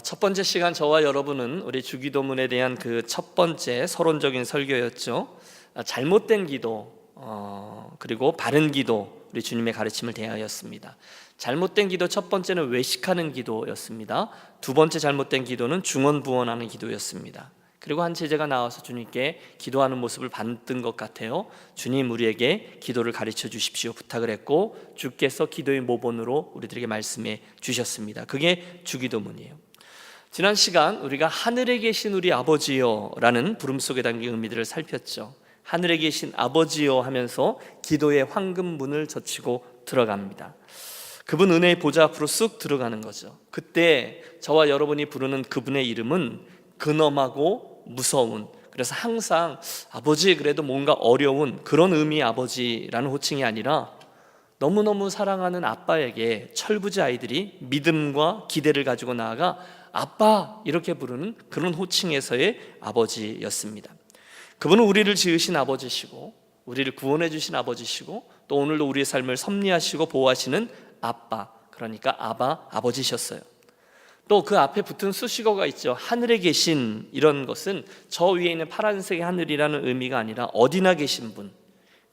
첫 번째 시간 저와 여러분은 우리 주기도문에 대한 그 첫 번째 서론적인 설교였죠. 잘못된 기도 그리고 바른 기도, 우리 주님의 가르침을 대하였습니다. 잘못된 기도 첫 번째는 외식하는 기도였습니다. 두 번째 잘못된 기도는 중언부언하는 기도였습니다. 그리고 한 제자가 나와서 주님께 기도하는 모습을 봤던 것 같아요. 주님, 우리에게 기도를 가르쳐 주십시오 부탁을 했고, 주께서 기도의 모본으로 우리들에게 말씀해 주셨습니다. 그게 주기도문이에요. 지난 시간 우리가 하늘에 계신 우리 아버지여 라는 부름 속에 담긴 의미들을 살폈죠. 하늘에 계신 아버지여 하면서 기도의 황금문을 젖히고 들어갑니다. 그분 은혜의 보좌 앞으로 쑥 들어가는 거죠. 그때 저와 여러분이 부르는 그분의 이름은 근엄하고 무서운, 그래서 항상 아버지, 그래도 뭔가 어려운 그런 의미의 아버지라는 호칭이 아니라 너무너무 사랑하는 아빠에게 철부지 아이들이 믿음과 기대를 가지고 나아가 아빠 이렇게 부르는 그런 호칭에서의 아버지였습니다. 그분은 우리를 지으신 아버지시고 우리를 구원해 주신 아버지시고 또 오늘도 우리의 삶을 섭리하시고 보호하시는 아빠, 그러니까 아버지셨어요. 또 그 앞에 붙은 수식어가 있죠. 하늘에 계신, 이런 것은 저 위에 있는 파란색의 하늘이라는 의미가 아니라 어디나 계신 분,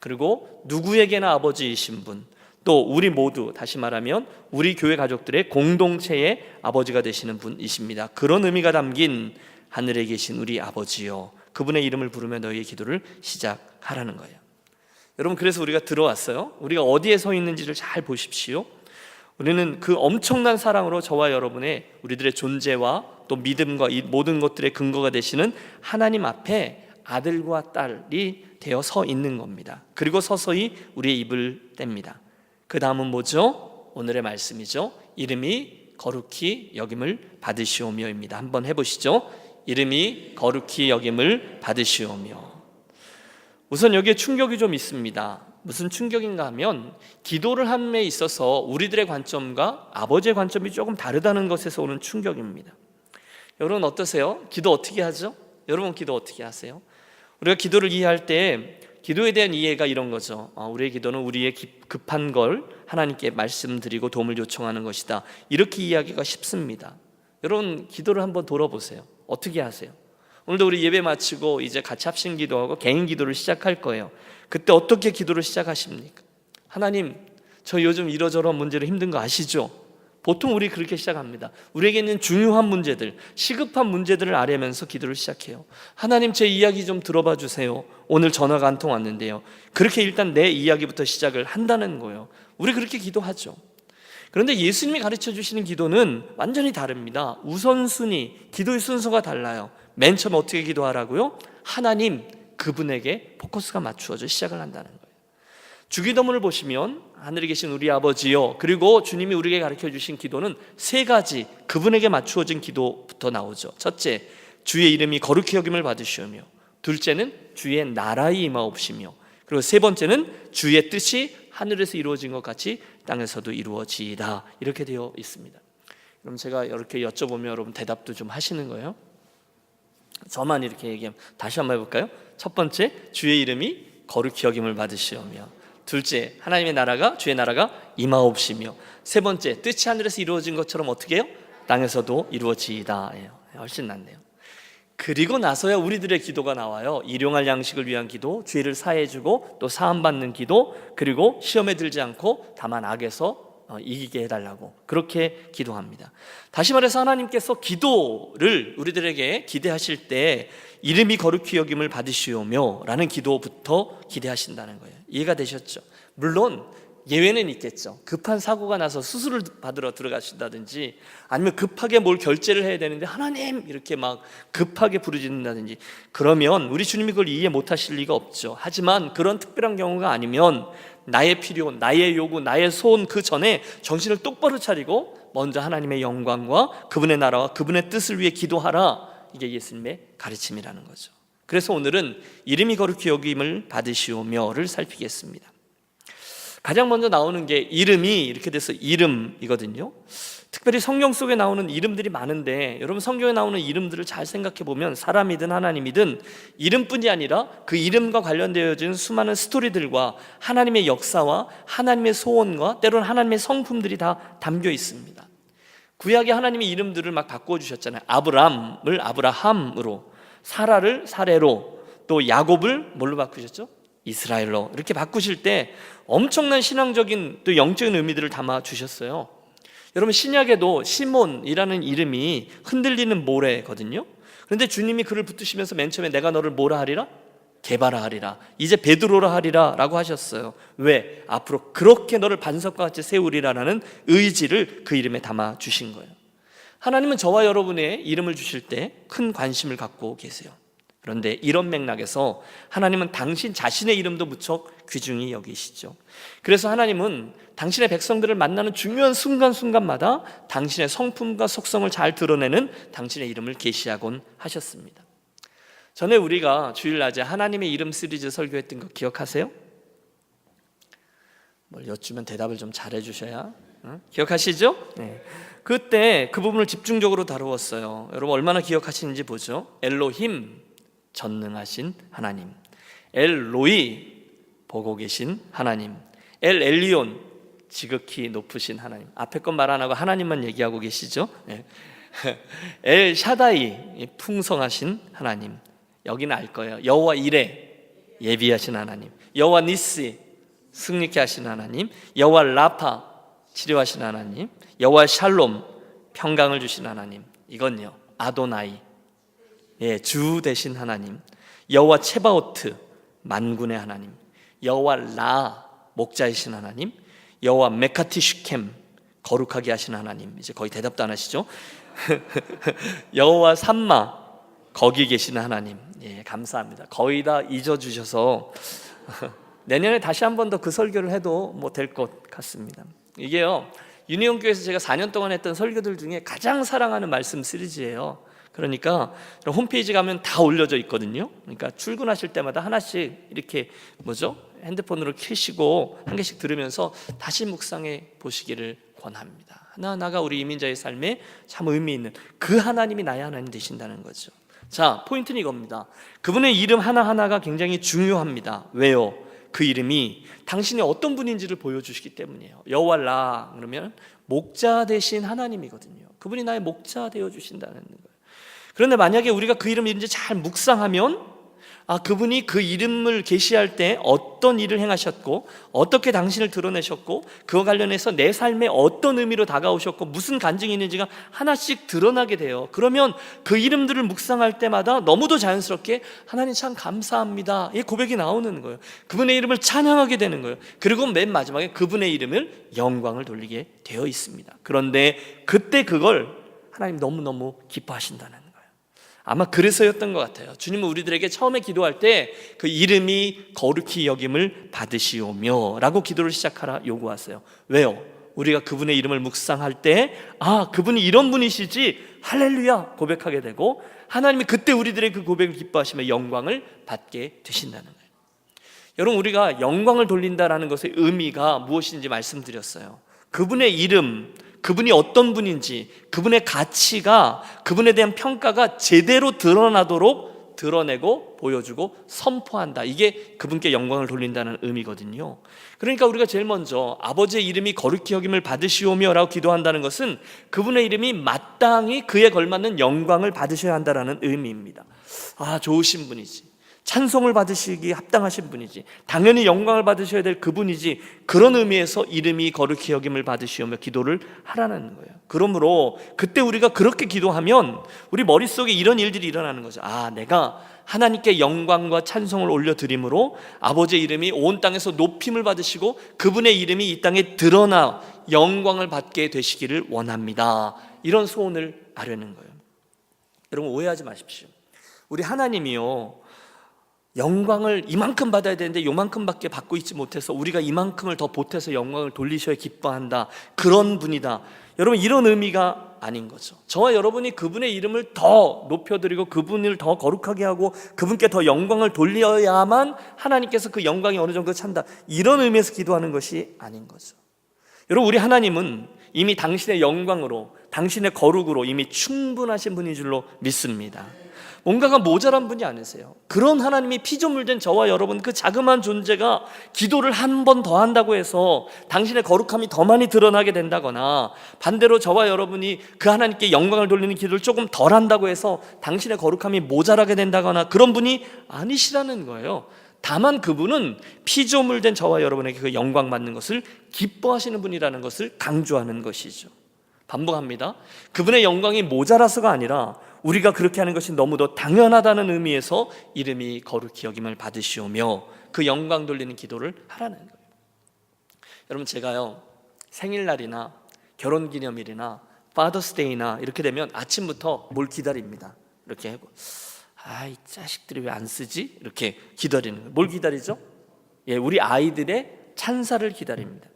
그리고 누구에게나 아버지이신 분, 또 우리 모두, 다시 말하면 우리 교회 가족들의 공동체의 아버지가 되시는 분이십니다. 그런 의미가 담긴 하늘에 계신 우리 아버지요, 그분의 이름을 부르며 너희의 기도를 시작하라는 거예요. 여러분, 그래서 우리가 들어왔어요. 우리가 어디에 서 있는지를 잘 보십시오. 우리는 그 엄청난 사랑으로 저와 여러분의 우리들의 존재와 또 믿음과 이 모든 것들의 근거가 되시는 하나님 앞에 아들과 딸이 되어 서 있는 겁니다. 그리고 서서히 우리의 입을 뗍니다. 그 다음은 뭐죠? 오늘의 말씀이죠. 이름이 거룩히 여김을 받으시오며입니다. 한번 해보시죠. 이름이 거룩히 여김을 받으시오며. 우선 여기에 충격이 좀 있습니다. 무슨 충격인가 하면 기도를 함에 있어서 우리들의 관점과 아버지의 관점이 조금 다르다는 것에서 오는 충격입니다. 여러분 어떠세요? 기도 어떻게 하죠? 여러분 기도 어떻게 하세요? 우리가 기도를 이해할 때 기도에 대한 이해가 이런 거죠. 우리의 기도는 우리의 급한 걸 하나님께 말씀드리고 도움을 요청하는 것이다, 이렇게 이해하기가 쉽습니다. 여러분 기도를 한번 돌아보세요. 어떻게 하세요? 오늘도 우리 예배 마치고 이제 같이 합심 기도하고 개인 기도를 시작할 거예요. 그때 어떻게 기도를 시작하십니까? 하나님, 저 요즘 이러저러한 문제로 힘든 거 아시죠? 보통 우리 그렇게 시작합니다. 우리에게 있는 중요한 문제들, 시급한 문제들을 아뢰면서 기도를 시작해요. 하나님, 제 이야기 좀 들어봐 주세요. 오늘 전화가 한 통 왔는데요. 그렇게 일단 내 이야기부터 시작을 한다는 거예요. 우리 그렇게 기도하죠. 그런데 예수님이 가르쳐 주시는 기도는 완전히 다릅니다. 우선순위, 기도의 순서가 달라요. 맨 처음 어떻게 기도하라고요? 하나님, 그분에게 포커스가 맞추어져 시작을 한다는 거예요. 주기도문을 보시면 하늘에 계신 우리 아버지요, 그리고 주님이 우리에게 가르쳐 주신 기도는 세 가지 그분에게 맞추어진 기도부터 나오죠. 첫째, 주의 이름이 거룩히 여김을 받으시오며, 둘째는 주의 나라의 임하옵시며, 그리고 세 번째는 주의 뜻이 하늘에서 이루어진 것 같이 땅에서도 이루어지이다, 이렇게 되어 있습니다. 그럼 제가 이렇게 여쭤보면 여러분 대답도 좀 하시는 거예요? 저만 이렇게 얘기하면 다시 한번 해볼까요? 첫 번째, 주의 이름이 거룩히 여김을 받으시오며, 둘째, 하나님의 나라가, 주의 나라가 임하옵시며, 세 번째, 뜻이 하늘에서 이루어진 것처럼 어떻게 해요? 땅에서도 이루어지이다. 훨씬 낫네요. 그리고 나서야 우리들의 기도가 나와요. 일용할 양식을 위한 기도, 죄를 사해주고 또 사함받는 기도, 그리고 시험에 들지 않고 다만 악에서 이기게 해달라고, 그렇게 기도합니다. 다시 말해서 하나님께서 기도를 우리들에게 기대하실 때 이름이 거룩히 여김을 받으시오며 라는 기도부터 기대하신다는 거예요. 이해가 되셨죠? 물론 예외는 있겠죠. 급한 사고가 나서 수술을 받으러 들어가신다든지, 아니면 급하게 뭘 결제를 해야 되는데 하나님 이렇게 막 급하게 부르짖는다든지, 그러면 우리 주님이 그걸 이해 못하실 리가 없죠. 하지만 그런 특별한 경우가 아니면 나의 필요, 나의 요구, 나의 소원 그 전에 정신을 똑바로 차리고 먼저 하나님의 영광과 그분의 나라와 그분의 뜻을 위해 기도하라, 이게 예수님의 가르침이라는 거죠. 그래서 오늘은 이름이 거룩히 여김을 받으시오며를 살피겠습니다. 가장 먼저 나오는 게 이름이 이렇게 돼서 이름이거든요. 특별히 성경 속에 나오는 이름들이 많은데, 여러분 성경에 나오는 이름들을 잘 생각해 보면 사람이든 하나님이든 이름뿐이 아니라 그 이름과 관련되어진 수많은 스토리들과 하나님의 역사와 하나님의 소원과 때로는 하나님의 성품들이 다 담겨 있습니다. 구약의 하나님의 이름들을 막 바꿔주셨잖아요. 아브람을 아브라함으로, 사라를 사레로, 또 야곱을 뭘로 바꾸셨죠? 이스라엘로. 이렇게 바꾸실 때 엄청난 신앙적인 또 영적인 의미들을 담아주셨어요. 여러분, 신약에도 시몬이라는 이름이 흔들리는 모래거든요. 그런데 주님이 그를 붙드시면서 맨 처음에 내가 너를 뭐라 하리라? 게바라 하리라, 이제 베드로라 하리라 라고 하셨어요. 왜? 앞으로 그렇게 너를 반석과 같이 세우리라라는 의지를 그 이름에 담아 주신 거예요. 하나님은 저와 여러분의 이름을 주실 때 큰 관심을 갖고 계세요. 그런데 이런 맥락에서 하나님은 당신 자신의 이름도 무척 귀중히 여기시죠. 그래서 하나님은 당신의 백성들을 만나는 중요한 순간순간마다 당신의 성품과 속성을 잘 드러내는 당신의 이름을 계시하곤 하셨습니다. 전에 우리가 주일낮에 하나님의 이름 시리즈 설교했던 거 기억하세요? 뭘 여쭈면 대답을 좀 잘해 주셔야 기억하시죠? 네. 그때 그 부분을 집중적으로 다루었어요. 여러분 얼마나 기억하시는지 보죠. 엘로힘, 전능하신 하나님, 엘로이, 보고 계신 하나님, 엘 엘리온, 지극히 높으신 하나님. 앞에 건 말 안 하고 하나님만 얘기하고 계시죠? 네. 엘 샤다이, 풍성하신 하나님. 여기는 알 거예요. 여호와 이레, 예비하신 하나님, 여호와 니시, 승리케 하신 하나님, 여호와 라파, 치료하신 하나님, 여호와 샬롬, 평강을 주신 하나님. 이건요, 아도나이, 주 되신 하나님, 여호와 체바오트, 만군의 하나님, 여호와 라, 목자이신 하나님, 여호와 메카티 슈켐, 거룩하게 하신 하나님. 이제 거의 대답도 안 하시죠? 여호와 삼마, 거기 계시는 하나님. 감사합니다. 거의 다 잊어주셔서 내년에 다시 한 번 더 그 설교를 해도 뭐 될 것 같습니다. 이게요, 유니온교회에서 제가 4년 동안 했던 설교들 중에 가장 사랑하는 말씀 시리즈예요. 그러니까 홈페이지 가면 다 올려져 있거든요. 그러니까 출근하실 때마다 하나씩 이렇게 핸드폰으로 켜시고 한 개씩 들으면서 다시 묵상해 보시기를 권합니다. 하나하나가 우리 이민자의 삶에 참 의미 있는 그 하나님이 나의 하나님 되신다는 거죠. 자, 포인트는 이겁니다. 그분의 이름 하나하나가 굉장히 중요합니다. 왜요? 그 이름이 당신이 어떤 분인지를 보여주시기 때문이에요. 여호와 라 그러면 목자 되신 하나님이거든요. 그분이 나의 목자 되어주신다는 거예요. 그런데 만약에 우리가 그 이름을 이제 잘 묵상하면 그분이 그 이름을 계시할 때 어떤 일을 행하셨고 어떻게 당신을 드러내셨고 그와 관련해서 내 삶에 어떤 의미로 다가오셨고 무슨 간증이 있는지가 하나씩 드러나게 돼요. 그러면 그 이름들을 묵상할 때마다 너무도 자연스럽게 하나님 참 감사합니다, 이 고백이 나오는 거예요. 그분의 이름을 찬양하게 되는 거예요. 그리고 맨 마지막에 그분의 이름을 영광을 돌리게 되어 있습니다. 그런데 그때 그걸 하나님 너무너무 기뻐하신다는 거예요. 아마 그래서였던 것 같아요. 주님은 우리들에게 처음에 기도할 때 그 이름이 거룩히 여김을 받으시오며 라고 기도를 시작하라 요구하세요. 왜요? 우리가 그분의 이름을 묵상할 때 그분이 이런 분이시지 할렐루야 고백하게 되고 하나님이 그때 우리들의 그 고백을 기뻐하시며 영광을 받게 되신다는 거예요. 여러분, 우리가 영광을 돌린다라는 것의 의미가 무엇인지 말씀드렸어요. 그분의 이름, 그분이 어떤 분인지, 그분의 가치가, 그분에 대한 평가가 제대로 드러나도록 드러내고 보여주고 선포한다. 이게 그분께 영광을 돌린다는 의미거든요. 그러니까 우리가 제일 먼저 아버지의 이름이 거룩히 여김을 받으시오며 라고 기도한다는 것은 그분의 이름이 마땅히 그에 걸맞는 영광을 받으셔야 한다는 의미입니다. 좋으신 분이지, 찬송을 받으시기 합당하신 분이지, 당연히 영광을 받으셔야 될 그분이지, 그런 의미에서 이름이 거룩히 여김을 받으시오며 기도를 하라는 거예요. 그러므로 그때 우리가 그렇게 기도하면 우리 머릿속에 이런 일들이 일어나는 거죠. 내가 하나님께 영광과 찬송을 올려드림으로 아버지의 이름이 온 땅에서 높임을 받으시고 그분의 이름이 이 땅에 드러나 영광을 받게 되시기를 원합니다. 이런 소원을 아려는 거예요. 여러분, 오해하지 마십시오. 우리 하나님이요, 영광을 이만큼 받아야 되는데 요만큼밖에 받고 있지 못해서 우리가 이만큼을 더 보태서 영광을 돌리셔야 기뻐한다, 그런 분이다, 여러분, 이런 의미가 아닌 거죠. 저와 여러분이 그분의 이름을 더 높여드리고 그분을 더 거룩하게 하고 그분께 더 영광을 돌려야만 하나님께서 그 영광이 어느 정도 찬다, 이런 의미에서 기도하는 것이 아닌 거죠. 여러분, 우리 하나님은 이미 당신의 영광으로, 당신의 거룩으로 이미 충분하신 분인 줄로 믿습니다. 뭔가가 모자란 분이 아니세요. 그런 하나님이 피조물된 저와 여러분, 그 자그마한 존재가 기도를 한 번 더 한다고 해서 당신의 거룩함이 더 많이 드러나게 된다거나, 반대로 저와 여러분이 그 하나님께 영광을 돌리는 기도를 조금 덜 한다고 해서 당신의 거룩함이 모자라게 된다거나, 그런 분이 아니시라는 거예요. 다만 그분은 피조물된 저와 여러분에게 그 영광 받는 것을 기뻐하시는 분이라는 것을 강조하는 것이죠. 반복합니다. 그분의 영광이 모자라서가 아니라 우리가 그렇게 하는 것이 너무도 당연하다는 의미에서 이름이 거룩히 여김을 받으시오며 그 영광 돌리는 기도를 하라는 거예요. 여러분, 제가요, 생일날이나 결혼기념일이나 파더스데이나 이렇게 되면 아침부터 뭘 기다립니다. 이렇게 하고, 이 자식들이 왜 안 쓰지? 이렇게 기다리는 거예요. 뭘 기다리죠? 우리 아이들의 찬사를 기다립니다.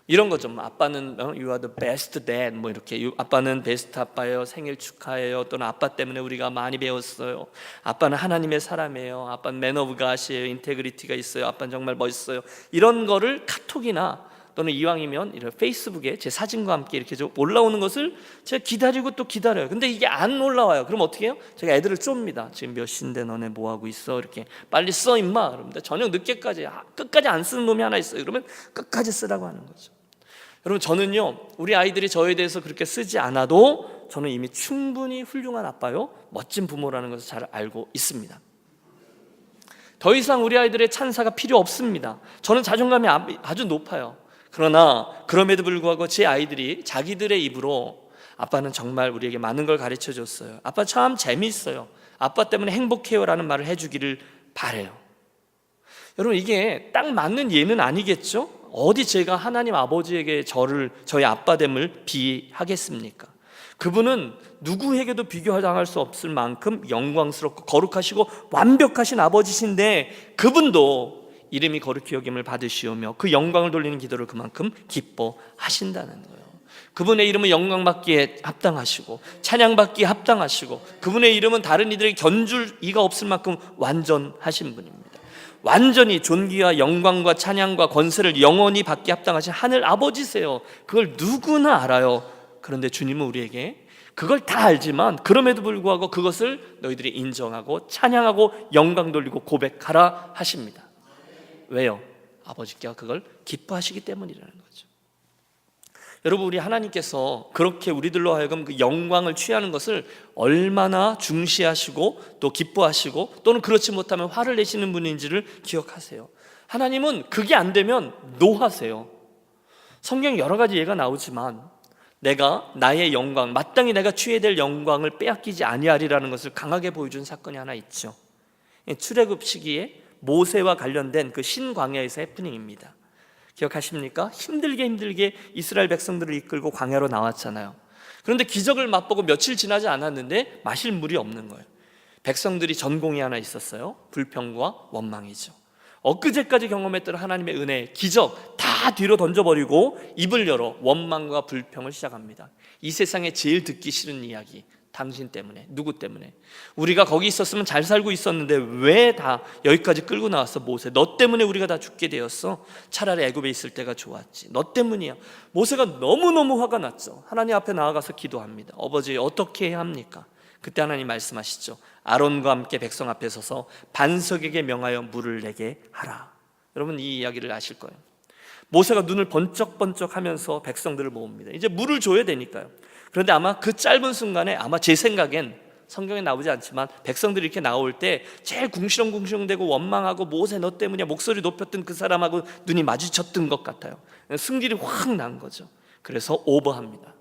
이런 거죠. 아빠는 You are the best dad, 이렇게 아빠는 베스트 아빠예요, 생일 축하해요, 또는 아빠 때문에 우리가 많이 배웠어요, 아빠는 하나님의 사람이에요, 아빠는 Man of God이에요, 인테그리티가 있어요, 아빠는 정말 멋있어요. 이런 거를 카톡이나 또는 이왕이면 이런 페이스북에 제 사진과 함께 이렇게 좀 올라오는 것을 제가 기다리고 또 기다려요. 근데 이게 안 올라와요. 그럼 어떻게 해요? 제가 애들을 쫍니다. 지금 몇 시인데 너네 뭐 하고 있어? 이렇게 빨리 써 임마. 그러면 저녁 늦게까지 끝까지 안 쓰는 놈이 하나 있어요. 그러면 끝까지 쓰라고 하는 거죠. 여러분, 저는요, 우리 아이들이 저에 대해서 그렇게 쓰지 않아도 저는 이미 충분히 훌륭한 아빠요, 멋진 부모라는 것을 잘 알고 있습니다. 더 이상 우리 아이들의 찬사가 필요 없습니다. 저는 자존감이 아주 높아요. 그러나 그럼에도 불구하고 제 아이들이 자기들의 입으로 아빠는 정말 우리에게 많은 걸 가르쳐 줬어요, 아빠 참 재미있어요, 아빠 때문에 행복해요 라는 말을 해주기를 바래요. 여러분, 이게 딱 맞는 예는 아니겠죠? 어디 제가 하나님 아버지에게 저의 아빠됨을 비하겠습니까? 그분은 누구에게도 비교당할 수 없을 만큼 영광스럽고 거룩하시고 완벽하신 아버지신데, 그분도 이름이 거룩히 여김을 받으시오며 그 영광을 돌리는 기도를 그만큼 기뻐하신다는 거예요. 그분의 이름은 영광받기에 합당하시고 찬양받기에 합당하시고, 그분의 이름은 다른 이들에게 견줄 이가 없을 만큼 완전하신 분입니다. 완전히 존귀와 영광과 찬양과 권세를 영원히 받기 합당하신 하늘 아버지세요. 그걸 누구나 알아요. 그런데 주님은 우리에게 그걸 다 알지만 그럼에도 불구하고 그것을 너희들이 인정하고 찬양하고 영광 돌리고 고백하라 하십니다. 왜요? 아버지께서 그걸 기뻐하시기 때문이라는 거죠. 여러분, 우리 하나님께서 그렇게 우리들로 하여금 그 영광을 취하는 것을 얼마나 중시하시고 또 기뻐하시고, 또는 그렇지 못하면 화를 내시는 분인지를 기억하세요. 하나님은 그게 안 되면 노하세요. 성경에 여러 가지 예가 나오지만 내가 나의 영광, 마땅히 내가 취해야 될 영광을 빼앗기지 아니하리라는 것을 강하게 보여준 사건이 하나 있죠. 출애굽 시기에 모세와 관련된 그 신광야에서 해프닝입니다. 기억하십니까? 힘들게 이스라엘 백성들을 이끌고 광야로 나왔잖아요. 그런데 기적을 맛보고 며칠 지나지 않았는데 마실 물이 없는 거예요. 백성들이 전공이 하나 있었어요. 불평과 원망이죠. 엊그제까지 경험했던 하나님의 은혜, 기적 다 뒤로 던져버리고 입을 열어 원망과 불평을 시작합니다. 이 세상에 제일 듣기 싫은 이야기, 당신 때문에, 누구 때문에, 우리가 거기 있었으면 잘 살고 있었는데 왜 다 여기까지 끌고 나왔어? 모세, 너 때문에 우리가 다 죽게 되었어. 차라리 애굽에 있을 때가 좋았지. 너 때문이야. 모세가 너무너무 화가 났죠. 하나님 앞에 나아가서 기도합니다. 아버지, 어떻게 해야 합니까? 그때 하나님 말씀하시죠. 아론과 함께 백성 앞에 서서 반석에게 명하여 물을 내게 하라. 여러분, 이 이야기를 아실 거예요. 모세가 눈을 번쩍번쩍 하면서 백성들을 모읍니다. 이제 물을 줘야 되니까요. 그런데 아마 그 짧은 순간에, 아마 제 생각엔 성경에 나오지 않지만 백성들이 이렇게 나올 때 제일 궁시렁궁시렁대고 원망하고 모세 너 때문이야 목소리 높였던 그 사람하고 눈이 마주쳤던 것 같아요. 승질이 확 난 거죠. 그래서 오버합니다.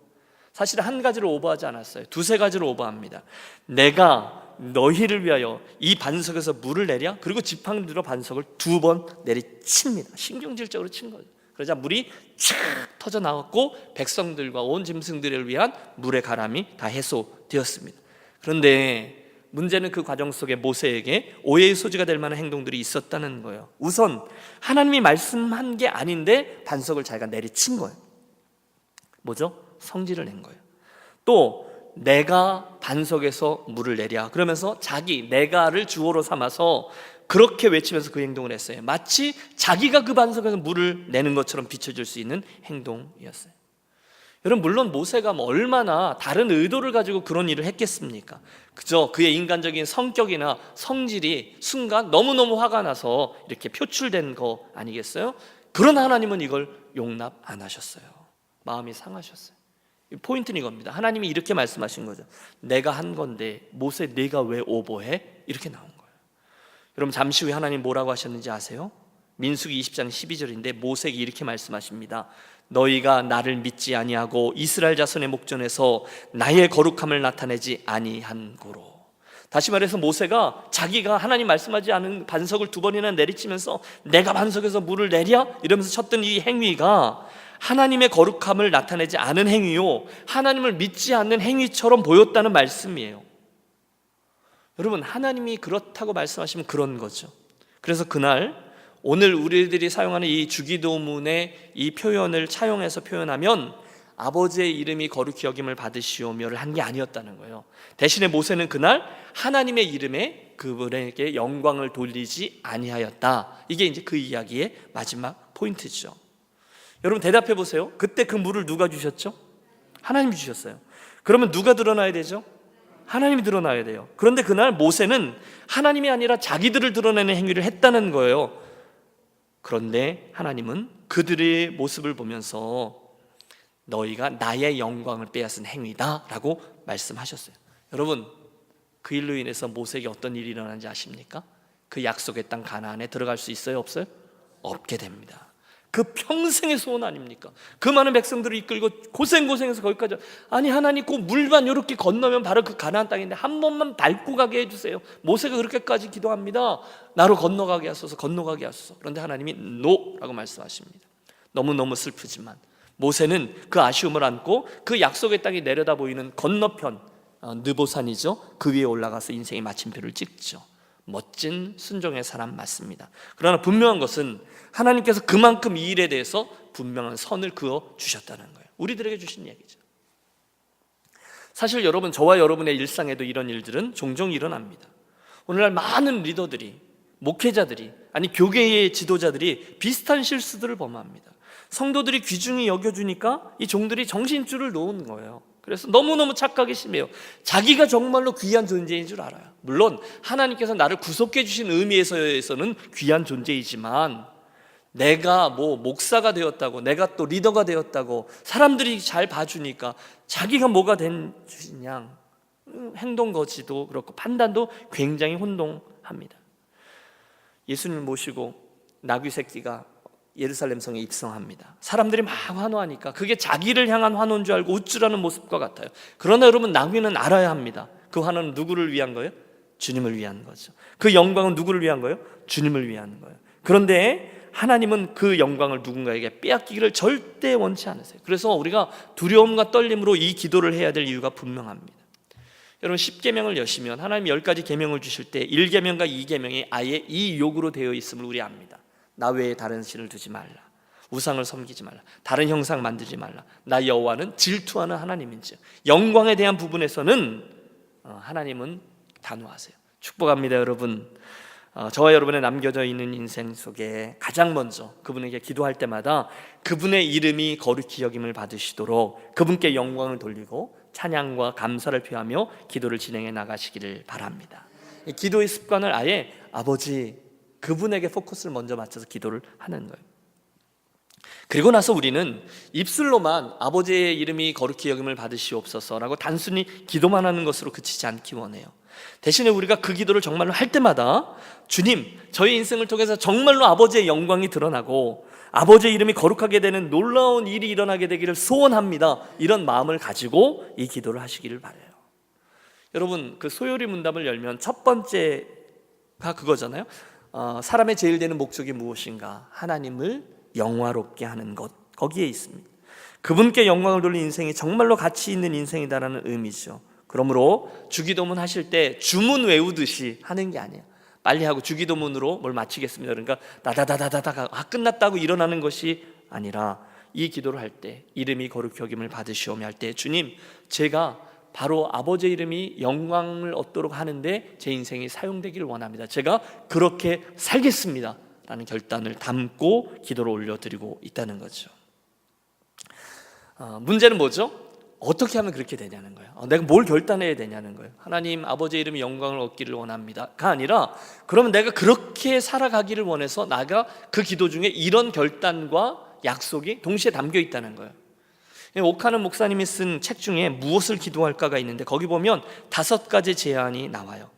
사실은 한 가지를 오버하지 않았어요. 두세 가지를 오버합니다. 내가 너희를 위하여 이 반석에서 물을 내랴? 그리고 지팡이 들어 반석을 2번 내리칩니다. 신경질적으로 친 거죠. 그러자 물이 촥 터져 나왔고 백성들과 온 짐승들을 위한 물의 가람이 다 해소되었습니다. 그런데 문제는 그 과정 속에 모세에게 오해의 소지가 될 만한 행동들이 있었다는 거예요. 우선 하나님이 말씀한 게 아닌데 반석을 자기가 내리친 거예요. 뭐죠? 성질을 낸 거예요. 또 내가 반석에서 물을 내랴 그러면서 내가를 주어로 삼아서 그렇게 외치면서 그 행동을 했어요. 마치 자기가 그 반석에서 물을 내는 것처럼 비춰줄 수 있는 행동이었어요. 여러분, 물론 모세가 뭐 얼마나 다른 의도를 가지고 그런 일을 했겠습니까? 그저 그의 인간적인 성격이나 성질이 순간 너무너무 화가 나서 이렇게 표출된 거 아니겠어요? 그러나 하나님은 이걸 용납 안 하셨어요. 마음이 상하셨어요. 포인트는 이겁니다. 하나님이 이렇게 말씀하신 거죠. 내가 한 건데 모세 네가 왜 오버해? 이렇게 나온 거예요. 여러분, 잠시 후에 하나님 뭐라고 하셨는지 아세요? 민수기 20장 12절인데 모세에게 이렇게 말씀하십니다. 너희가 나를 믿지 아니하고 이스라엘 자손의 목전에서 나의 거룩함을 나타내지 아니한 고로. 다시 말해서 모세가 자기가 하나님 말씀하지 않은 반석을 2번이나 내리치면서 내가 반석에서 물을 내랴? 이러면서 쳤던 이 행위가 하나님의 거룩함을 나타내지 않은 행위요, 하나님을 믿지 않는 행위처럼 보였다는 말씀이에요. 여러분, 하나님이 그렇다고 말씀하시면 그런 거죠. 그래서 그날 오늘 우리들이 사용하는 이 주기도문의 이 표현을 차용해서 표현하면 아버지의 이름이 거룩히 여김을 받으시오며를 한 게 아니었다는 거예요. 대신에 모세는 그날 하나님의 이름에 그분에게 영광을 돌리지 아니하였다. 이게 이제 그 이야기의 마지막 포인트죠. 여러분, 대답해 보세요. 그때 그 물을 누가 주셨죠? 하나님이 주셨어요. 그러면 누가 드러나야 되죠? 하나님이 드러나야 돼요. 그런데 그날 모세는 하나님이 아니라 자기들을 드러내는 행위를 했다는 거예요. 그런데 하나님은 그들의 모습을 보면서 너희가 나의 영광을 빼앗은 행위다 라고 말씀하셨어요. 여러분, 그 일로 인해서 모세에게 어떤 일이 일어나는지 아십니까? 그 약속의 땅 가나안에 들어갈 수 있어요? 없어요? 없게 됩니다. 그 평생의 소원 아닙니까? 그 많은 백성들을 이끌고 고생해서 거기까지, 아니 하나님 그 물만 이렇게 건너면 바로 그 가나안 땅인데 한 번만 밟고 가게 해주세요. 모세가 그렇게까지 기도합니다. 나로 건너가게 하소서, 건너가게 하소서. 그런데 하나님이 노라고 말씀하십니다. 너무너무 슬프지만 모세는 그 아쉬움을 안고 그 약속의 땅이 내려다 보이는 건너편 느보산이죠, 그 위에 올라가서 인생의 마침표를 찍죠. 멋진 순종의 사람 맞습니다. 그러나 분명한 것은 하나님께서 그만큼 이 일에 대해서 분명한 선을 그어 주셨다는 거예요. 우리들에게 주신 얘기죠. 사실 여러분, 저와 여러분의 일상에도 이런 일들은 종종 일어납니다. 오늘날 많은 리더들이, 목회자들이, 아니 교계의 지도자들이 비슷한 실수들을 범합니다. 성도들이 귀중히 여겨주니까 이 종들이 정신줄을 놓은 거예요. 그래서 너무너무 착각이 심해요. 자기가 정말로 귀한 존재인 줄 알아요. 물론 하나님께서 나를 구속해 주신 의미에서는 귀한 존재이지만, 내가 뭐 목사가 되었다고, 내가 또 리더가 되었다고 사람들이 잘 봐주니까 자기가 뭐가 된 양, 행동 거지도 그렇고 판단도 굉장히 혼동합니다. 예수님 모시고 나귀 새끼가 예루살렘 성에 입성합니다. 사람들이 막 환호하니까 그게 자기를 향한 환호인 줄 알고 우쭐하는 모습과 같아요. 그러나 여러분, 나귀는 알아야 합니다. 그 환호는 누구를 위한 거예요? 주님을 위한 거죠. 그 영광은 누구를 위한 거예요? 주님을 위한 거예요. 그런데 하나님은 그 영광을 누군가에게 빼앗기기를 절대 원치 않으세요. 그래서 우리가 두려움과 떨림으로 이 기도를 해야 될 이유가 분명합니다. 여러분, 10계명을 여시면 하나님이 10가지 계명을 주실 때 1계명과 2계명이 아예 이 욕으로 되어 있음을 우리 압니다. 나 외에 다른 신을 두지 말라, 우상을 섬기지 말라, 다른 형상 만들지 말라, 나 여호와는 질투하는 하나님인지. 영광에 대한 부분에서는 하나님은 단호하세요. 축복합니다. 여러분, 저와 여러분의 남겨져 있는 인생 속에 가장 먼저 그분에게 기도할 때마다 그분의 이름이 거룩히 여김을 받으시도록 그분께 영광을 돌리고 찬양과 감사를 표하며 기도를 진행해 나가시기를 바랍니다. 기도의 습관을 아예 아버지, 그분에게 포커스를 먼저 맞춰서 기도를 하는 거예요. 그리고 나서 우리는 입술로만 아버지의 이름이 거룩히 여김을 받으시옵소서라고 단순히 기도만 하는 것으로 그치지 않기 원해요. 대신에 우리가 그 기도를 정말로 할 때마다 주님, 저희 인생을 통해서 정말로 아버지의 영광이 드러나고 아버지의 이름이 거룩하게 되는 놀라운 일이 일어나게 되기를 소원합니다, 이런 마음을 가지고 이 기도를 하시기를 바라요. 여러분, 그 소요리 문답을 열면 첫 번째가 그거잖아요. 사람의 제일 되는 목적이 무엇인가? 하나님을 영화롭게 하는 것, 거기에 있습니다. 그분께 영광을 돌리는 인생이 정말로 가치 있는 인생이다라는 의미죠. 그러므로 주기도문 하실 때 주문 외우듯이 하는 게 아니에요. 빨리 하고 주기도문으로 뭘 마치겠습니다, 그러니까 다다다다다가 끝났다고 일어나는 것이 아니라 이 기도를 할 때 이름이 거룩히 여김을 받으시오며 할 때 주님, 제가 바로 아버지의 이름이 영광을 얻도록 하는데 제 인생이 사용되기를 원합니다. 제가 그렇게 살겠습니다 라는 결단을 담고 기도를 올려드리고 있다는 거죠. 문제는 뭐죠? 어떻게 하면 그렇게 되냐는 거예요. 내가 뭘 결단해야 되냐는 거예요. 하나님 아버지의 이름의 영광을 얻기를 원합니다가 아니라, 그러면 내가 그렇게 살아가기를 원해서 나가 그 기도 중에 이런 결단과 약속이 동시에 담겨 있다는 거예요. 오카는 목사님이 쓴 책 중에 무엇을 기도할까가 있는데, 거기 보면 5가지 제안이 나와요.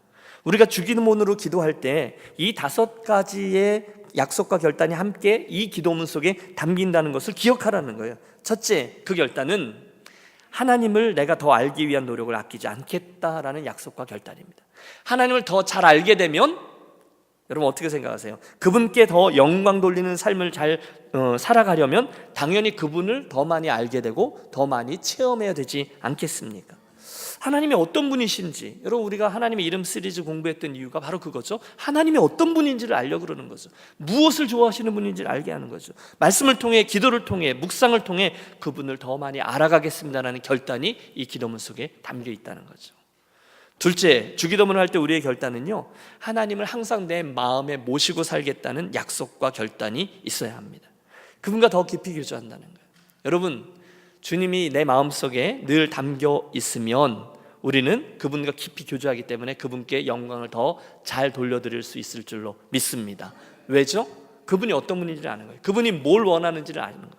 우리가 주기도문으로 기도할 때 이 5가지의 약속과 결단이 함께 이 기도문 속에 담긴다는 것을 기억하라는 거예요. 첫째, 그 결단은 하나님을 내가 더 알기 위한 노력을 아끼지 않겠다라는 약속과 결단입니다. 하나님을 더 잘 알게 되면, 여러분 어떻게 생각하세요? 그분께 더 영광 돌리는 삶을 잘 살아가려면 당연히 그분을 더 많이 알게 되고 더 많이 체험해야 되지 않겠습니까? 하나님이 어떤 분이신지, 여러분 우리가 하나님의 이름 시리즈 공부했던 이유가 바로 그거죠. 하나님이 어떤 분인지를 알려고 그러는 거죠. 무엇을 좋아하시는 분인지를 알게 하는 거죠. 말씀을 통해, 기도를 통해, 묵상을 통해 그분을 더 많이 알아가겠습니다라는 결단이 이 기도문 속에 담겨 있다는 거죠. 둘째, 주기도문을 할 때 우리의 결단은요, 하나님을 항상 내 마음에 모시고 살겠다는 약속과 결단이 있어야 합니다. 그분과 더 깊이 교제한다는 거예요. 여러분, 주님이 내 마음속에 늘 담겨 있으면 우리는 그분과 깊이 교제하기 때문에 그분께 영광을 더 잘 돌려드릴 수 있을 줄로 믿습니다. 왜죠? 그분이 어떤 분인지를 아는 거예요. 그분이 뭘 원하는지를 아는 거예요.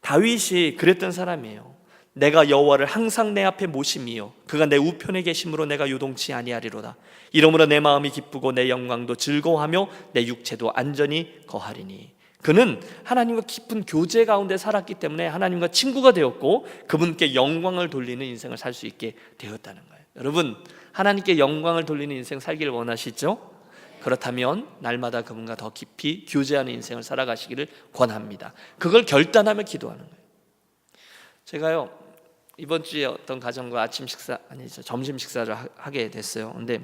다윗이 그랬던 사람이에요. 내가 여호와를 항상 내 앞에 모심이요 그가 내 우편에 계심으로 내가 요동치 아니하리로다. 이러므로 내 마음이 기쁘고 내 영광도 즐거워하며 내 육체도 안전히 거하리니. 그는 하나님과 깊은 교제 가운데 살았기 때문에 하나님과 친구가 되었고 그분께 영광을 돌리는 인생을 살 수 있게 되었다는 거예요. 여러분, 하나님께 영광을 돌리는 인생 살기를 원하시죠? 그렇다면 날마다 그분과 더 깊이 교제하는 인생을 살아가시기를 권합니다. 그걸 결단하며 기도하는 거예요. 제가요, 이번 주에 어떤 가정과 점심 식사를 하게 됐어요. 근데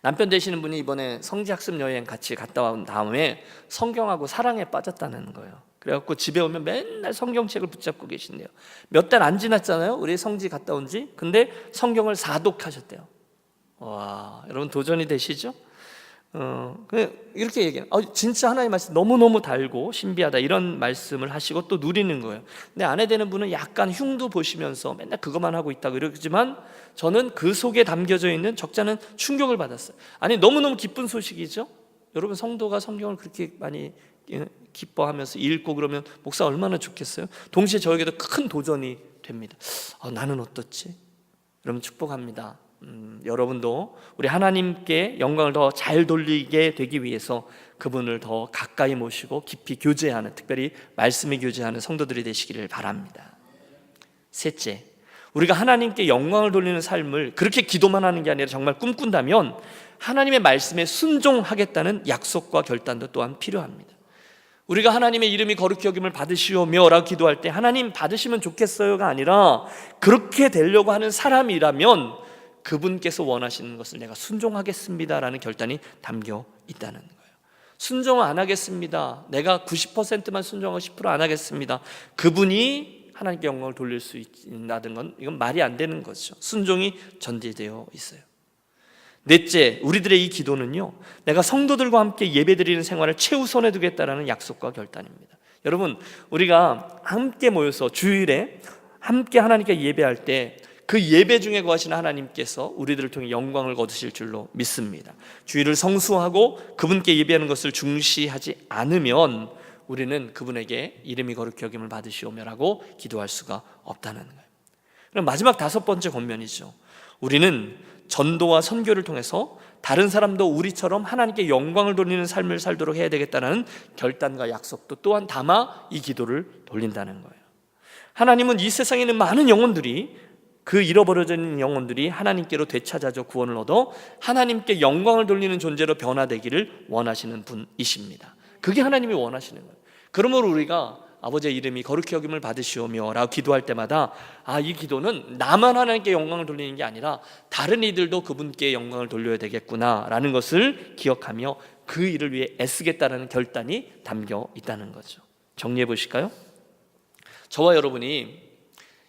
남편 되시는 분이 이번에 성지학습 여행 같이 갔다 온 다음에 성경하고 사랑에 빠졌다는 거예요. 그래갖고 집에 오면 맨날 성경책을 붙잡고 계신대요. 몇 달 안 지났잖아요, 우리 성지 갔다 온 지. 근데 성경을 4독하셨대요. 와, 여러분 도전이 되시죠? 이렇게 얘기해요. 진짜 하나님의 말씀 너무너무 달고 신비하다, 이런 말씀을 하시고 또 누리는 거예요. 근데 아내 되는 분은 약간 흉도 보시면서 맨날 그것만 하고 있다고 이러지만, 저는 그 속에 담겨져 있는 적잖은 충격을 받았어요. 아니, 너무너무 기쁜 소식이죠. 여러분, 성도가 성경을 그렇게 많이 기뻐하면서 읽고 그러면 목사 얼마나 좋겠어요. 동시에 저에게도 큰 도전이 됩니다. 나는 어떻지? 여러분 축복합니다. 여러분도 우리 하나님께 영광을 더 잘 돌리게 되기 위해서 그분을 더 가까이 모시고 깊이 교제하는, 특별히 말씀에 교제하는 성도들이 되시기를 바랍니다. 셋째, 우리가 하나님께 영광을 돌리는 삶을 그렇게 기도만 하는 게 아니라 정말 꿈꾼다면 하나님의 말씀에 순종하겠다는 약속과 결단도 또한 필요합니다. 우리가 하나님의 이름이 거룩히 여김을 받으시오며 라고 기도할 때 하나님 받으시면 좋겠어요가 아니라, 그렇게 되려고 하는 사람이라면 그분께서 원하시는 것을 내가 순종하겠습니다라는 결단이 담겨 있다는 거예요. 순종 안 하겠습니다, 내가 90%만 순종하고 10% 안 하겠습니다, 그분이 하나님께 영광을 돌릴 수 있다는 건 이건 말이 안 되는 거죠. 순종이 전제되어 있어요. 넷째, 우리들의 이 기도는요, 내가 성도들과 함께 예배드리는 생활을 최우선에 두겠다라는 약속과 결단입니다. 여러분, 우리가 함께 모여서 주일에 함께 하나님께 예배할 때 그 예배 중에 거하시는 하나님께서 우리들을 통해 영광을 거두실 줄로 믿습니다. 주일을 성수하고 그분께 예배하는 것을 중시하지 않으면 우리는 그분에게 이름이 거룩히 여김을 받으시오며라고 기도할 수가 없다는 거예요. 그럼 마지막 5번째 권면이죠. 우리는 전도와 선교를 통해서 다른 사람도 우리처럼 하나님께 영광을 돌리는 삶을 살도록 해야 되겠다는 결단과 약속도 또한 담아 이 기도를 돌린다는 거예요. 하나님은 이 세상에 있는 많은 영혼들이, 그 잃어버려져 있는 영혼들이 하나님께로 되찾아져 구원을 얻어 하나님께 영광을 돌리는 존재로 변화되기를 원하시는 분이십니다. 그게 하나님이 원하시는 거예요. 그러므로 우리가 아버지의 이름이 거룩히 여김을 받으시오며 라고 기도할 때마다 이 기도는 나만 하나님께 영광을 돌리는 게 아니라 다른 이들도 그분께 영광을 돌려야 되겠구나 라는 것을 기억하며 그 일을 위해 애쓰겠다는 결단이 담겨 있다는 거죠. 정리해 보실까요? 저와 여러분이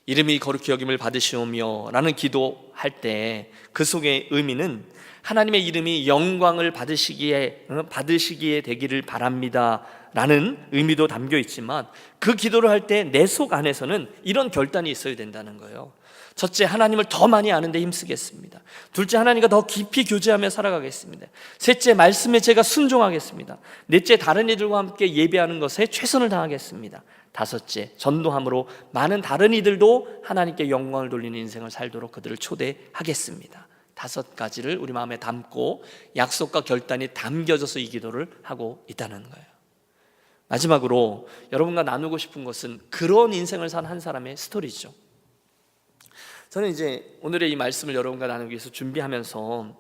이름이 거룩히 여김을 받으시오며 라는 기도 할 때 그 속의 의미는 하나님의 이름이 영광을 받으시기에 되기를 바랍니다 라는 의미도 담겨 있지만, 그 기도를 할 때 내 속 안에서는 이런 결단이 있어야 된다는 거예요. 첫째, 하나님을 더 많이 아는 데 힘쓰겠습니다. 둘째, 하나님과 더 깊이 교제하며 살아가겠습니다. 셋째, 말씀에 제가 순종하겠습니다. 넷째, 다른 이들과 함께 예배하는 것에 최선을 다하겠습니다. 다섯째, 전도함으로 많은 다른 이들도 하나님께 영광을 돌리는 인생을 살도록 그들을 초대하겠습니다. 5가지를 우리 마음에 담고 약속과 결단이 담겨져서 이 기도를 하고 있다는 거예요. 마지막으로 여러분과 나누고 싶은 것은 그런 인생을 산 한 사람의 스토리죠. 저는 이제 오늘의 이 말씀을 여러분과 나누기 위해서 준비하면서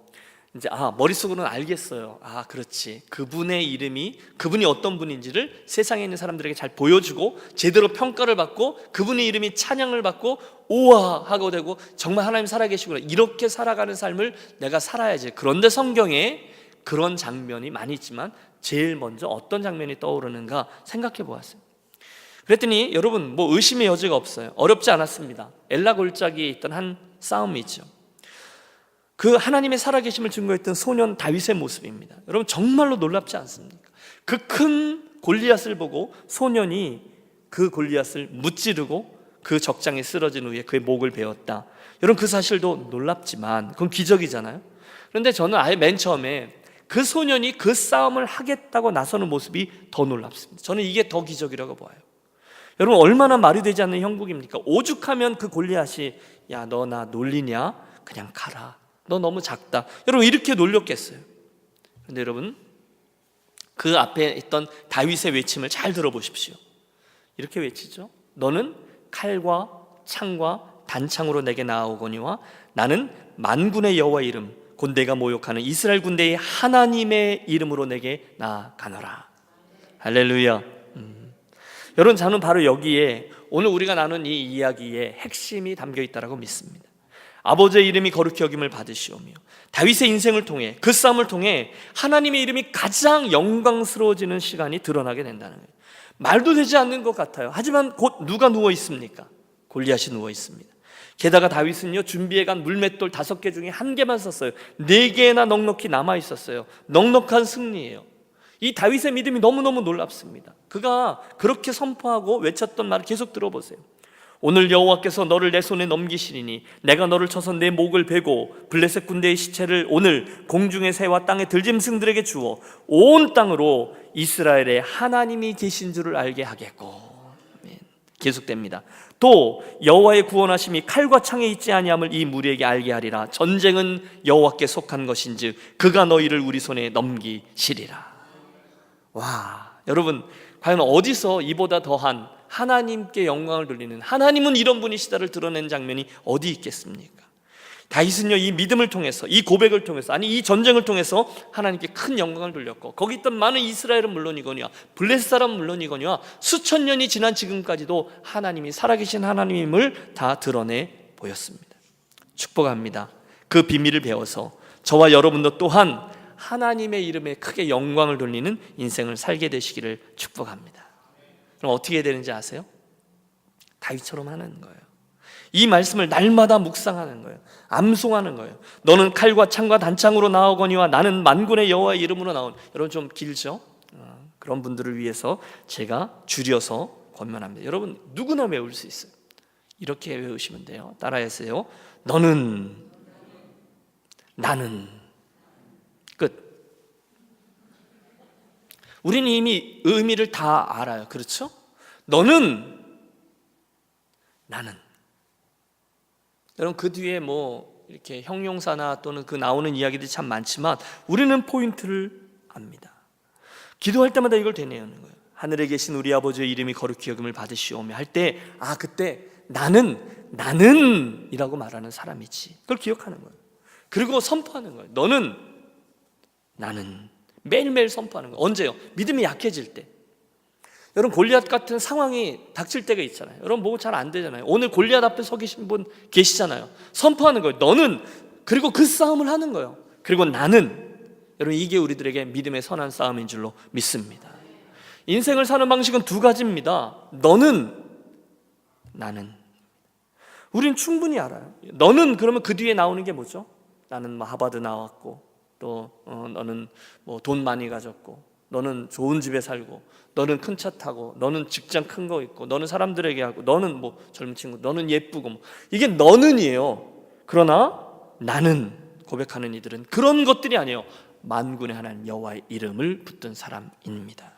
이제 머릿속으로는 알겠어요. 그렇지, 그분이 어떤 분인지를 세상에 있는 사람들에게 잘 보여주고 제대로 평가를 받고 그분의 이름이 찬양을 받고 우와하고 되고 정말 하나님 살아계시구나, 이렇게 살아가는 삶을 내가 살아야지. 그런데 성경에 그런 장면이 많이 있지만 제일 먼저 어떤 장면이 떠오르는가 생각해 보았어요. 그랬더니 여러분, 의심의 여지가 없어요. 어렵지 않았습니다. 엘라 골짜기에 있던 한 싸움이 있죠. 그 하나님의 살아계심을 증거했던 소년 다윗의 모습입니다. 여러분, 정말로 놀랍지 않습니까? 그 큰 골리앗을 보고 소년이 그 골리앗을 무찌르고 그 적장에 쓰러진 후에 그의 목을 베었다. 여러분, 그 사실도 놀랍지만 그건 기적이잖아요. 그런데 저는 아예 맨 처음에 그 소년이 그 싸움을 하겠다고 나서는 모습이 더 놀랍습니다. 저는 이게 더 기적이라고 봐요. 여러분, 얼마나 말이 되지 않는 형국입니까? 오죽하면 그 골리앗이 야, 너 나 놀리냐? 그냥 가라. 너 너무 작다. 여러분, 이렇게 놀렸겠어요. 그런데 여러분, 그 앞에 있던 다윗의 외침을 잘 들어보십시오. 이렇게 외치죠. 너는 칼과 창과 단창으로 내게 나아오거니와 나는 만군의 여호와의 이름 곧 내가 모욕하는 이스라엘 군대의 하나님의 이름으로 내게 나아가노라. 할렐루야. 여러분, 저는 바로 여기에 오늘 우리가 나눈 이 이야기의 핵심이 담겨 있다고 믿습니다. 아버지의 이름이 거룩히 여김을 받으시오며 다윗의 인생을 통해, 그 싸움을 통해 하나님의 이름이 가장 영광스러워지는 시간이 드러나게 된다는 거예요. 말도 되지 않는 것 같아요. 하지만 곧 누가 누워 있습니까? 골리앗이 누워 있습니다. 게다가 다윗은요, 준비해간 물맷돌 5개 중에 1개만 썼어요. 4개나 넉넉히 남아 있었어요. 넉넉한 승리예요. 이 다윗의 믿음이 너무너무 놀랍습니다. 그가 그렇게 선포하고 외쳤던 말을 계속 들어보세요. 오늘 여호와께서 너를 내 손에 넘기시리니 내가 너를 쳐서 내 목을 베고 블레셋 군대의 시체를 오늘 공중의 새와 땅의 들짐승들에게 주어 온 땅으로 이스라엘의 하나님이 계신 줄을 알게 하겠고. 계속됩니다. 또 여호와의 구원하심이 칼과 창에 있지 아니함을 이 무리에게 알게 하리라. 전쟁은 여호와께 속한 것인즉 그가 너희를 우리 손에 넘기시리라. 와, 여러분, 과연 어디서 이보다 더한 하나님께 영광을 돌리는, 하나님은 이런 분이시다를 드러낸 장면이 어디 있겠습니까? 다윗은요, 이 믿음을 통해서, 이 고백을 통해서, 이 전쟁을 통해서 하나님께 큰 영광을 돌렸고, 거기 있던 많은 이스라엘은 물론이거니와 블레셋 사람은 물론이거니와 수천 년이 지난 지금까지도 하나님이 살아계신 하나님임을 다 드러내 보였습니다. 축복합니다. 그 비밀을 배워서 저와 여러분도 또한 하나님의 이름에 크게 영광을 돌리는 인생을 살게 되시기를 축복합니다. 그럼 어떻게 해야 되는지 아세요? 다윗처럼 하는 거예요. 이 말씀을 날마다 묵상하는 거예요. 암송하는 거예요. 너는 칼과 창과 단창으로 나오거니와 나는 만군의 여호와의 이름으로 나온. 여러분, 좀 길죠? 그런 분들을 위해서 제가 줄여서 권면합니다. 여러분, 누구나 외울 수 있어요. 이렇게 외우시면 돼요. 따라하세요. 너는, 나는. 끝. 우리는 이미 의미를 다 알아요. 그렇죠? 너는, 나는. 여러분, 그 뒤에 이렇게 형용사나 또는 그 나오는 이야기들이 참 많지만 우리는 포인트를 압니다. 기도할 때마다 이걸 되뇌는 거예요. 하늘에 계신 우리 아버지의 이름이 거룩히 여김을 받으시오며 할 때, 그때 나는 이라고 말하는 사람이지. 그걸 기억하는 거예요. 그리고 선포하는 거예요. 너는, 나는. 매일매일 선포하는 거예요. 언제요? 믿음이 약해질 때. 여러분, 골리앗 같은 상황이 닥칠 때가 있잖아요. 여러분, 뭐 잘 안 되잖아요. 오늘 골리앗 앞에 서 계신 분 계시잖아요. 선포하는 거예요. 너는. 그리고 그 싸움을 하는 거예요. 그리고 나는. 여러분, 이게 우리들에게 믿음의 선한 싸움인 줄로 믿습니다. 인생을 사는 방식은 2가지입니다. 너는, 나는. 우린 충분히 알아요. 너는 그러면 그 뒤에 나오는 게 뭐죠? 나는 뭐 하버드 나왔고, 또 너는 뭐 돈 많이 가졌고, 너는 좋은 집에 살고, 너는 큰 차 타고, 너는 직장 큰 거 있고, 너는 사람들에게 하고, 너는 뭐 젊은 친구, 너는 예쁘고, 뭐 이게 너는이에요. 그러나 나는 고백하는 이들은 그런 것들이 아니에요. 만군의 하나님 여호와의 이름을 붙든 사람입니다.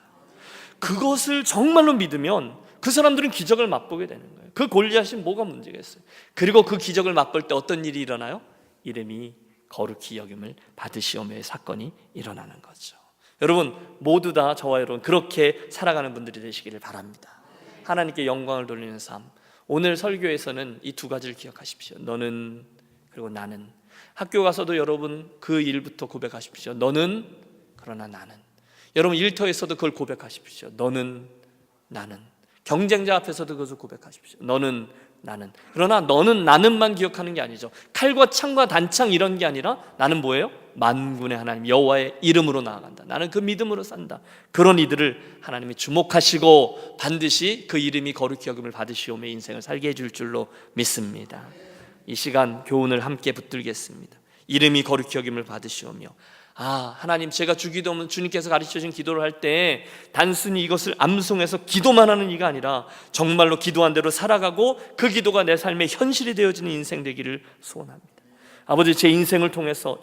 그것을 정말로 믿으면 그 사람들은 기적을 맛보게 되는 거예요. 그 골리앗이 뭐가 문제겠어요? 그리고 그 기적을 맛볼 때 어떤 일이 일어나요? 이름이 거룩히 여김을 받으시오며의 사건이 일어나는 거죠. 여러분 모두 다 저와 여러분 그렇게 살아가는 분들이 되시기를 바랍니다. 하나님께 영광을 돌리는 삶. 오늘 설교에서는 이 두 가지를 기억하십시오. 너는, 그리고 나는. 학교 가서도 여러분 그 일부터 고백하십시오. 너는, 그러나 나는. 여러분 일터에서도 그걸 고백하십시오. 너는, 나는. 경쟁자 앞에서도 그것을 고백하십시오. 너는, 나는. 그러나 너는, 나는만 기억하는 게 아니죠. 칼과 창과 단창 이런 게 아니라 나는 뭐예요? 만군의 하나님 여호와의 이름으로 나아간다. 나는 그 믿음으로 산다. 그런 이들을 하나님이 주목하시고 반드시 그 이름이 거룩히 여김을 받으시오며 인생을 살게 해줄 줄로 믿습니다. 이 시간 교훈을 함께 붙들겠습니다. 이름이 거룩히 여김을 받으시오며, 하나님, 제가 주기도문 주님께서 가르쳐주신 기도를 할 때 단순히 이것을 암송해서 기도만 하는 이가 아니라 정말로 기도한 대로 살아가고 그 기도가 내 삶의 현실이 되어지는 인생 되기를 소원합니다. 아버지, 제 인생을 통해서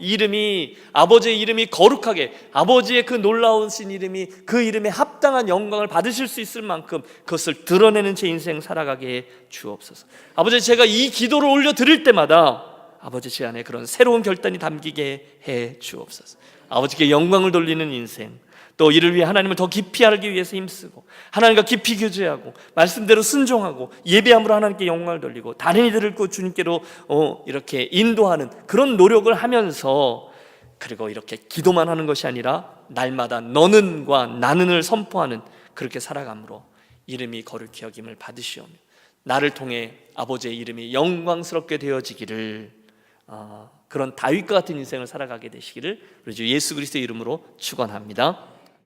아버지의 이름이 거룩하게, 아버지의 그 놀라우신 이름이 그 이름에 합당한 영광을 받으실 수 있을 만큼 그것을 드러내는 제 인생 살아가게 해 주옵소서. 아버지, 제가 이 기도를 올려드릴 때마다 아버지 제 안에 그런 새로운 결단이 담기게 해 주옵소서. 아버지께 영광을 돌리는 인생, 또 이를 위해 하나님을 더 깊이 알기 위해서 힘쓰고 하나님과 깊이 교제하고 말씀대로 순종하고 예배함으로 하나님께 영광을 돌리고 다른 이들을 그 주님께로 이렇게 인도하는 그런 노력을 하면서, 그리고 이렇게 기도만 하는 것이 아니라 날마다 너는과 나는을 선포하는, 그렇게 살아감으로 이름이 거룩히 여김을 받으시오며 나를 통해 아버지의 이름이 영광스럽게 되어지기를, 그런 다윗과 같은 인생을 살아가게 되시기를 우리 주 예수 그리스도의 이름으로 축원합니다.